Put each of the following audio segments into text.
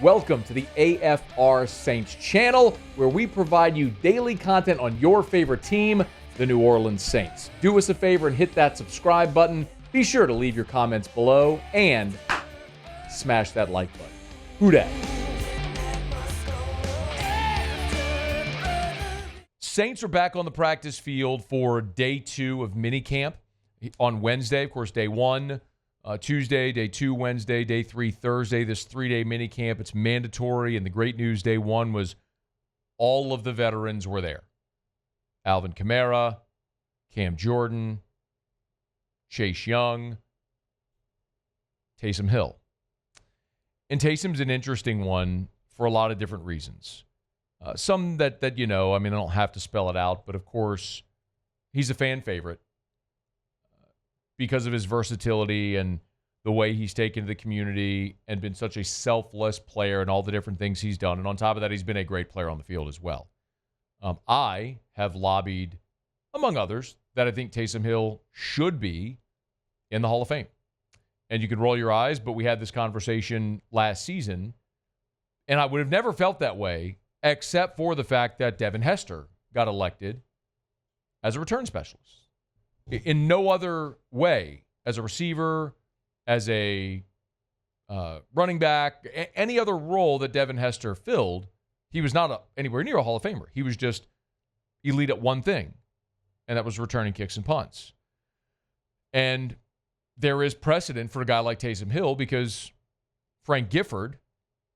Welcome to the AFR Saints channel, where we provide you daily content on your favorite team, the New Orleans Saints. Do us a favor and hit that subscribe button. Be sure to leave your comments below and smash that like button. Who dat? Saints are back on the practice field for day 2 of minicamp on Wednesday. Of course, day 1, Tuesday, day 2, Wednesday, day 3, Thursday. This 3-day minicamp, it's mandatory. And the great news, day 1 was all of the veterans were there. Alvin Kamara, Cam Jordan, Chase Young, Taysom Hill. And Taysom's an interesting one for a lot of different reasons. Some that you know, I mean, I don't have to spell it out, but of course, he's a fan favorite because of his versatility and the way he's taken to the community and been such a selfless player and all the different things he's done. And on top of that, he's been a great player on the field as well. I have lobbied, among others, that I think Taysom Hill should be in the Hall of Fame. And you can roll your eyes, but we had this conversation last season, and I would have never felt that way except for the fact that Devin Hester got elected as a return specialist. In no other way, as a receiver, as a running back, any other role that Devin Hester filled, he was not anywhere near a Hall of Famer. He was just elite at one thing, and that was returning kicks and punts. And there is precedent for a guy like Taysom Hill because Frank Gifford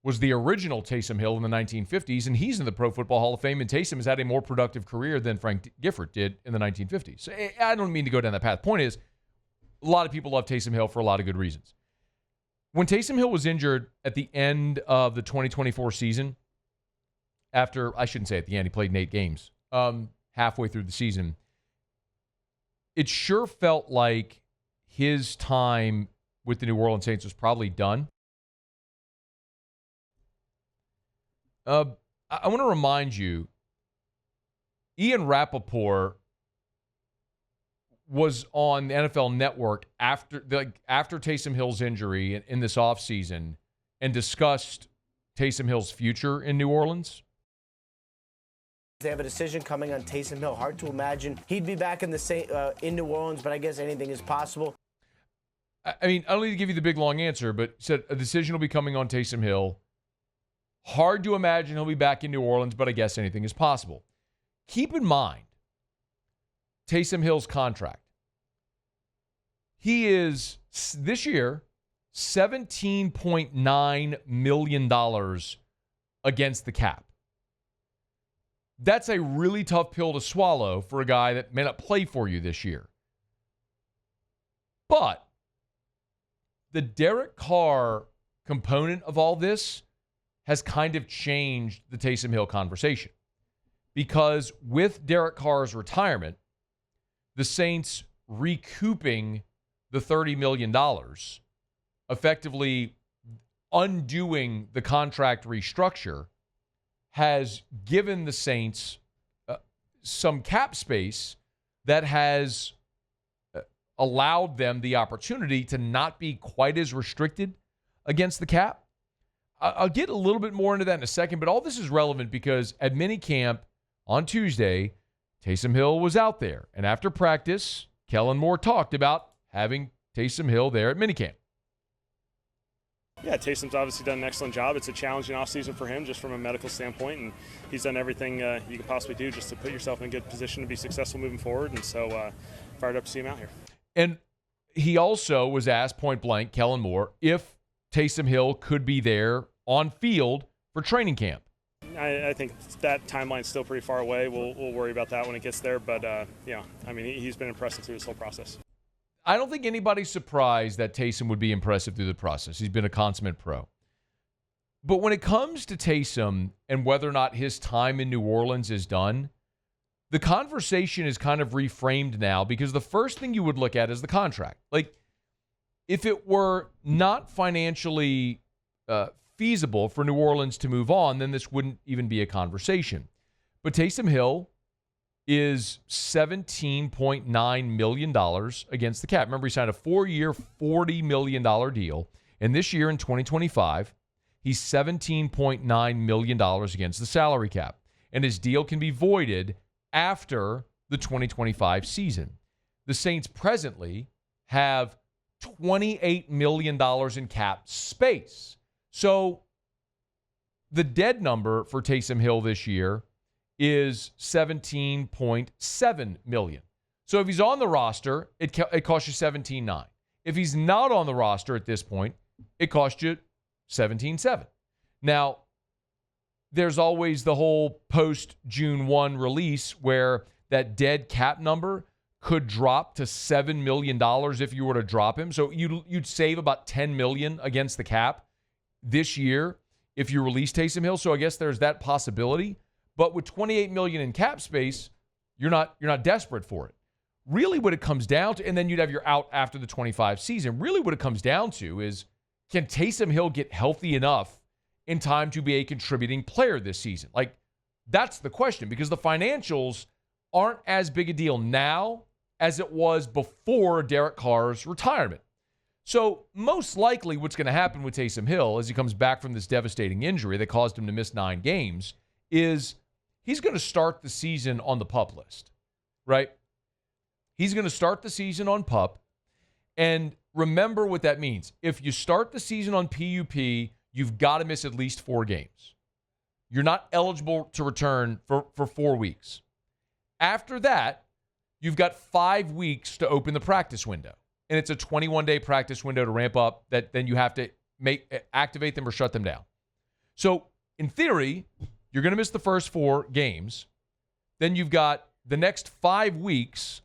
was the original Taysom Hill in the 1950s, and he's in the Pro Football Hall of Fame, and Taysom has had a more productive career than Frank Gifford did in the 1950s. So I don't mean to go down that path. Point is, a lot of people love Taysom Hill for a lot of good reasons. When Taysom Hill was injured at the end of the 2024 season, after, I shouldn't say at the end, he played in 8 games, halfway through the season, it sure felt like his time with the New Orleans Saints was probably done. I want to remind you, Ian Rappaport was on the NFL Network after Taysom Hill's injury in this offseason and discussed Taysom Hill's future in New Orleans. They have a decision coming on Taysom Hill. Hard to imagine he'd be back in New Orleans, but I guess anything is possible. I mean, I don't need to give you the big, long answer, but said a decision will be coming on Taysom Hill. Hard to imagine he'll be back in New Orleans, but I guess anything is possible. Keep in mind Taysom Hill's contract. He is, this year, $17.9 million against the cap. That's a really tough pill to swallow for a guy that may not play for you this year. But the Derek Carr component of all this has kind of changed the Taysom Hill conversation. Because with Derek Carr's retirement, the Saints recouping the $30 million, effectively undoing the contract restructure, has given the Saints some cap space that has allowed them the opportunity to not be quite as restricted against the cap. I'll get a little bit more into that in a second, but all this is relevant because at minicamp on Tuesday, Taysom Hill was out there. And after practice, Kellen Moore talked about having Taysom Hill there at minicamp. Yeah, Taysom's obviously done an excellent job. It's a challenging offseason for him just from a medical standpoint, and he's done everything you could possibly do just to put yourself in a good position to be successful moving forward, and so fired up to see him out here. And he also was asked point blank, Kellen Moore, if Taysom Hill could be there on field for training camp. I think that timeline's still pretty far away. We'll worry about that when it gets there, but he's been impressive through this whole process. I don't think anybody's surprised that Taysom would be impressive through the process. He's been a consummate pro. But when it comes to Taysom and whether or not his time in New Orleans is done, the conversation is kind of reframed now because the first thing you would look at is the contract. Like, if it were not financially feasible for New Orleans to move on, then this wouldn't even be a conversation. But Taysom Hill is $17.9 million against the cap. Remember, he signed a 4-year, $40 million deal. And this year in 2025, he's $17.9 million against the salary cap, and his deal can be voided after the 2025 season. The Saints presently have $28 million in cap space. So the dead number for Taysom Hill this year is $17.7 million. So if he's on the roster, it costs you $17.9. If he's not on the roster at this point, it costs you $17.7. Now, there's always the whole post-June 1 release where that dead cap number could drop to $7 million if you were to drop him. So you'd save about $10 million against the cap this year if you release Taysom Hill. So I guess there's that possibility. But with $28 million in cap space, you're not desperate for it. Really what it comes down to, and then you'd have your out after the 25 season, really what it comes down to is, can Taysom Hill get healthy enough in time to be a contributing player this season? Like, that's the question, because the financials aren't as big a deal now as it was before Derek Carr's retirement. So most likely what's going to happen with Taysom Hill as he comes back from this devastating injury that caused him to miss 9 games is he's going to start the season on the PUP list, right? He's going to start the season on PUP. And remember what that means. If you start the season on PUP, you've got to miss at least 4 games. You're not eligible to return for 4 weeks. After that, you've got 5 weeks to open the practice window. And it's a 21-day practice window to ramp up that then you have to activate them or shut them down. So in theory, you're going to miss the first 4 games. Then you've got the next 5 weeks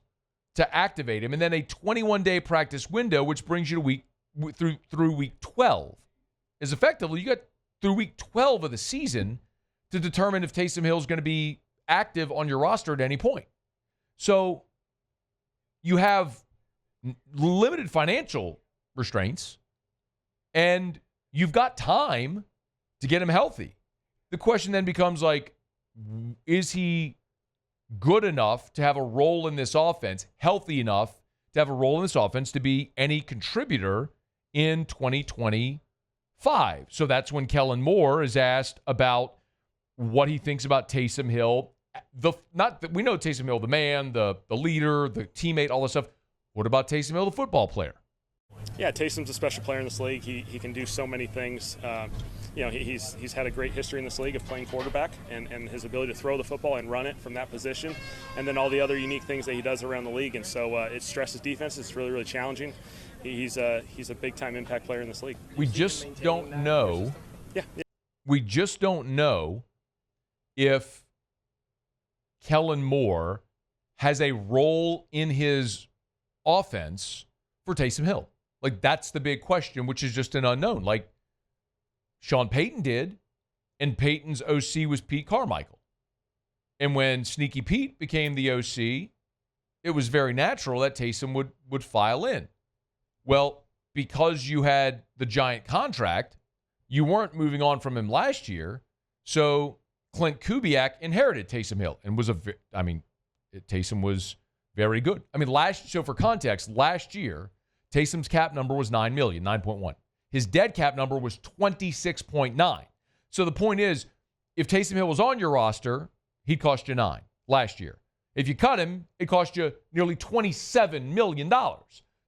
to activate him, and then a 21-day practice window, which brings you to through week 12. Is effectively, you got through week 12 of the season to determine if Taysom Hill is going to be active on your roster at any point. So you have limited financial restraints, and you've got time to get him healthy. The question then becomes, like, is he good enough to have a role in this offense, healthy enough to have a role in this offense to be any contributor in 2025? So that's when Kellen Moore is asked about what he thinks about Taysom Hill. We know Taysom Hill, the man, the leader, the teammate, all this stuff. What about Taysom Hill, the football player? Yeah, Taysom's a special player in this league. He can do so many things. He's had a great history in this league of playing quarterback and his ability to throw the football and run it from that position, and then all the other unique things that he does around the league. And so it stresses defense. It's really, really challenging. He's a big-time impact player in this league. We just don't know. Yeah. We just don't know if Kellen Moore has a role in his offense for Taysom Hill. Like, that's the big question, which is just an unknown. Like, Sean Payton did, and Payton's OC was Pete Carmichael. And when Sneaky Pete became the OC, it was very natural that Taysom would file in. Well, because you had the giant contract, you weren't moving on from him last year, so Clint Kubiak inherited Taysom Hill and Taysom was very good. I mean, so for context, last year, Taysom's cap number was $9 million, 9.1. His dead cap number was 26.9. So the point is, if Taysom Hill was on your roster, he'd cost you 9 last year. If you cut him, it cost you nearly $27 million.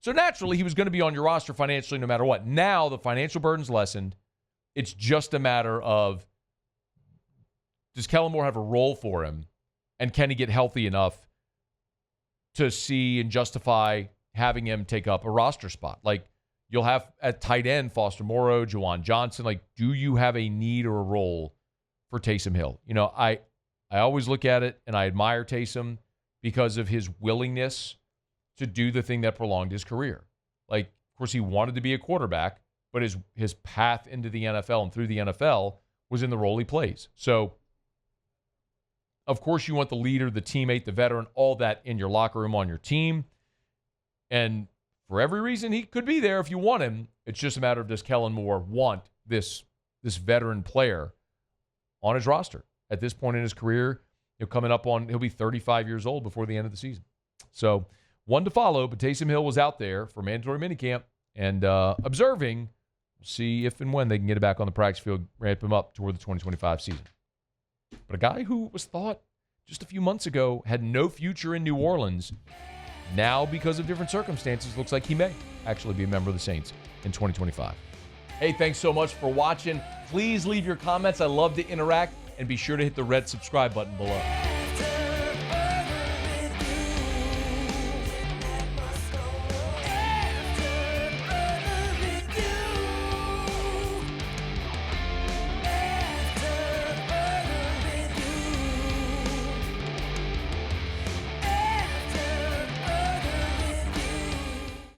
So naturally, he was going to be on your roster financially no matter what. Now the financial burden's lessened. It's just a matter of, does Kellen Moore have a role for him? And can he get healthy enough to see and justify having him take up a roster spot? Like, you'll have at tight end Foster Moreau, Juwan Johnson. Like, do you have a need or a role for Taysom Hill? You know, I always look at it and I admire Taysom because of his willingness to do the thing that prolonged his career. Like, of course, he wanted to be a quarterback, but his path into the NFL and through the NFL was in the role he plays. So, of course, you want the leader, the teammate, the veteran, all that in your locker room on your team. And for every reason, he could be there if you want him. It's just a matter of, does Kellen Moore want this veteran player on his roster at this point in his career? He'll be 35 years old before the end of the season. So, one to follow, but Taysom Hill was out there for mandatory minicamp and observing We'll see if and when they can get it back on the practice field, ramp him up toward the 2025 season. But a guy who was thought just a few months ago had no future in New Orleans, now because of different circumstances, looks like he may actually be a member of the Saints in 2025. Hey, thanks so much for watching. Please leave your comments. I love to interact, and be sure to hit the red subscribe button below.